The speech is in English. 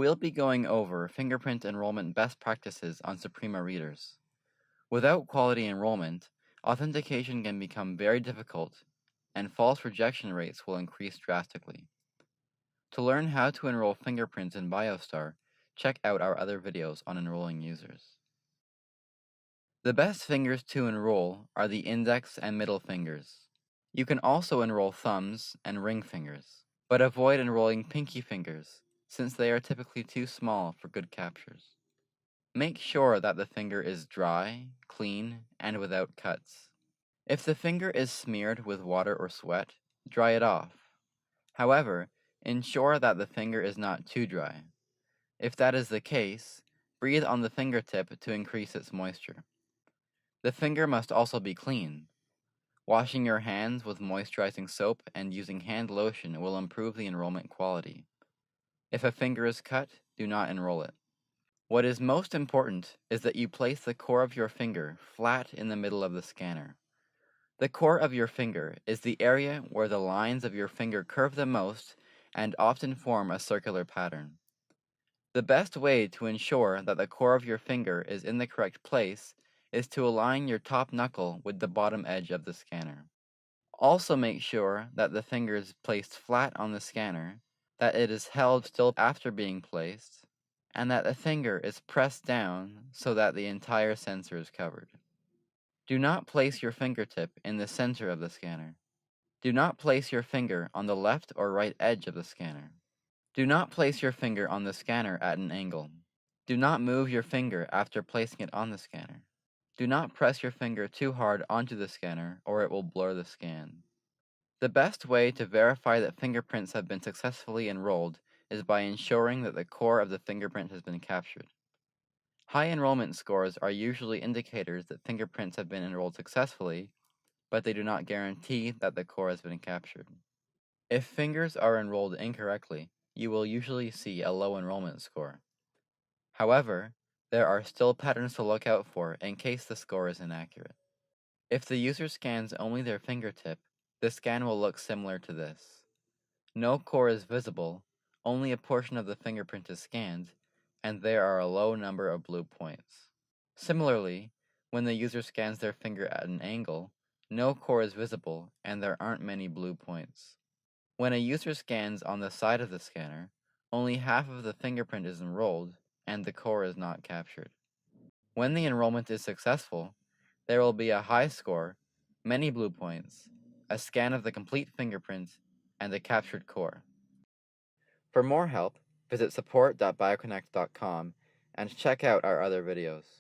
We'll be going over fingerprint enrollment best practices on Suprema readers. Without quality enrollment, authentication can become very difficult, and false rejection rates will increase drastically. To learn how to enroll fingerprints in BioStar, check out our other videos on enrolling users. The best fingers to enroll are the index and middle fingers. You can also enroll thumbs and ring fingers, but avoid enrolling pinky fingers, since they are typically too small for good captures. Make sure that the finger is dry, clean, and without cuts. If the finger is smeared with water or sweat, dry it off. However, ensure that the finger is not too dry. If that is the case, breathe on the fingertip to increase its moisture. The finger must also be clean. Washing your hands with moisturizing soap and using hand lotion will improve the enrollment quality. If a finger is cut, do not enroll it. What is most important is that you place the core of your finger flat in the middle of the scanner. The core of your finger is the area where the lines of your finger curve the most and often form a circular pattern. The best way to ensure that the core of your finger is in the correct place is to align your top knuckle with the bottom edge of the scanner. Also make sure that the finger is placed flat on the scanner, that it is held still after being placed, and that the finger is pressed down so that the entire sensor is covered. Do not place your fingertip in the center of the scanner. Do not place your finger on the left or right edge of the scanner. Do not place your finger on the scanner at an angle. Do not move your finger after placing it on the scanner. Do not press your finger too hard onto the scanner or it will blur the scan. The best way to verify that fingerprints have been successfully enrolled is by ensuring that the core of the fingerprint has been captured. High enrollment scores are usually indicators that fingerprints have been enrolled successfully, but they do not guarantee that the core has been captured. If fingers are enrolled incorrectly, you will usually see a low enrollment score. However, there are still patterns to look out for in case the score is inaccurate. If the user scans only their fingertip, the scan will look similar to this. No core is visible, only a portion of the fingerprint is scanned, and there are a low number of blue points. Similarly, when the user scans their finger at an angle, no core is visible and there aren't many blue points. When a user scans on the side of the scanner, only half of the fingerprint is enrolled and the core is not captured. When the enrollment is successful, there will be a high score, many blue points, a scan of the complete fingerprint, and a captured core. For more help, visit support.bioconnect.com and check out our other videos.